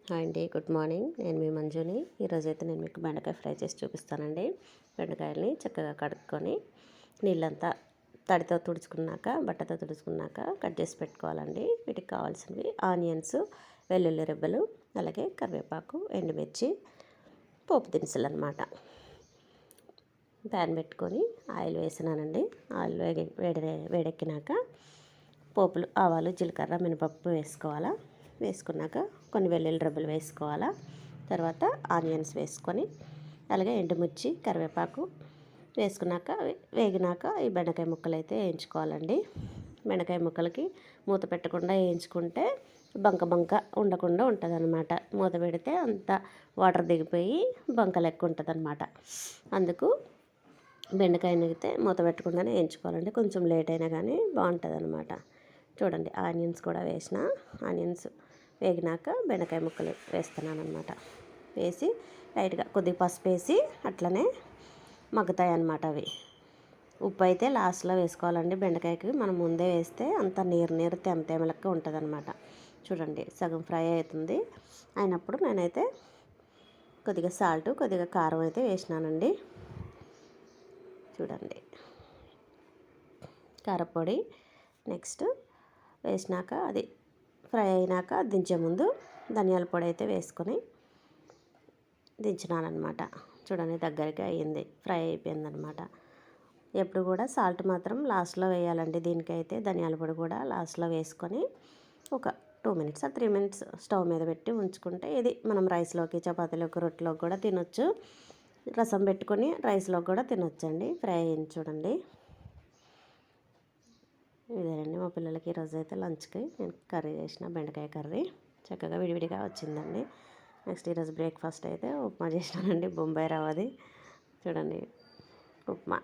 Hi అండి, good morning. నేను మీ మంజుని. ఈరోజైతే నేను మీకు బెండకాయ ఫ్రై చేసి చూపిస్తానండి. బెండకాయల్ని చక్కగా కడుక్కొని నీళ్ళంతా తడితో తుడుచుకున్నాక, బట్టతో తుడుచుకున్నాక కట్ చేసి పెట్టుకోవాలండి. వీటికి కావాల్సినవి ఆనియన్స్, వెల్లుల్లి రెబ్బలు, అలాగే కరివేపాకు, ఎండుమిర్చి, పోపు దినుసులు అనమాట. ప్యాన్ పెట్టుకొని ఆయిల్ వేసినానండి. ఆయిల్ వేడెక్కినాక పోపులు, ఆవాలు, జీలకర్ర, మినపప్పు వేసుకోవాలా. వేసుకున్నాక కొన్ని వెల్లుల్లి రెబ్బలు వేసుకోవాలా. తర్వాత ఆనియన్స్ వేసుకొని అలాగే ఎండుమిర్చి, కరివేపాకు వేసుకున్నాక వేగినాక ఈ బెండకాయ ముక్కలు అయితే వేయించుకోవాలండి. బెండకాయ ముక్కలకి మూత పెట్టకుండా వేయించుకుంటే బంక బంక ఉండకుండా ఉంటుంది అనమాట. మూత పెడితే అంత వాటర్ దిగిపోయి బంక లెక్క ఉంటుంది అనమాట. అందుకు బెండకాయని అయితే మూత పెట్టకుండానే వేయించుకోవాలండి. కొంచెం లేట్ అయినా కానీ బాగుంటుంది అనమాట. చూడండి, ఆనియన్స్ కూడా వేసిన. ఆనియన్స్ వేగినాక బెండకాయ ముక్కలు వేస్తున్నాను అనమాట. వేసి లైట్గా కొద్దిగా పసుపు వేసి అట్లనే మగ్గుతాయి అన్నమాట అవి. ఉప్పు అయితే లాస్ట్లో వేసుకోవాలండి. బెండకాయకి మనం ముందే వేస్తే అంత నీరు తేమ లెక్క ఉంటుంది అనమాట. చూడండి, సగం ఫ్రై అవుతుంది. అయినప్పుడు నేనైతే కొద్దిగా సాల్ట్, కొద్దిగా కారం అయితే వేసినానండి. చూడండి, కారపొడి నెక్స్ట్ వేసినాక అది ఫ్రై అయినాక దించే ముందు ధనియాల పొడి అయితే వేసుకొని దించినానమాట. చూడండి, దగ్గరికి అయ్యింది, ఫ్రై అయిపోయిందనమాట. ఎప్పుడు కూడా సాల్ట్ మాత్రం లాస్ట్లో వేయాలండి. దీనికైతే ధనియాల పొడి కూడా లాస్ట్లో వేసుకొని ఒక 2 మినిట్స్ 3 మినిట్స్ స్టవ్ మీద పెట్టి ఉంచుకుంటే ఇది మనం రైస్లోకి, చపాతీలోకి, రొట్టెలోకి కూడా తినొచ్చు. రసం పెట్టుకొని రైస్లోకి కూడా తినొచ్చండి. ఫ్రై అయింది చూడండి. ఇదేనండి మా పిల్లలకి ఈరోజు అయితే లంచ్కి నేను కర్రీ చేసిన బెండకాయ కర్రీ చక్కగా విడివిడిగా వచ్చిందండి. నెక్స్ట్ ఈరోజు బ్రేక్ఫాస్ట్ అయితే ఉప్మా చేసినానండి, బొంబాయి రవ్వది. చూడండి, ఉప్మా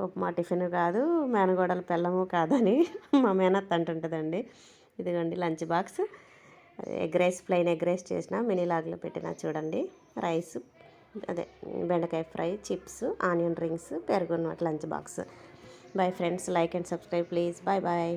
ఉప్మా టిఫిన్ కాదు, మేనగోడల పెళ్ళము కాదని మా మేనత్త అంటుంటుందండి. ఇదిగోండి lunch box. Plain egg rice చేసిన, మినీ లాగ్లో పెట్టిన. చూడండి, రైస్, అదే బెండకాయ ఫ్రై, చిప్స్, ఆనియన్ రింగ్స్, పెరుగు lunch box. Bye friends, like and subscribe please. Bye bye.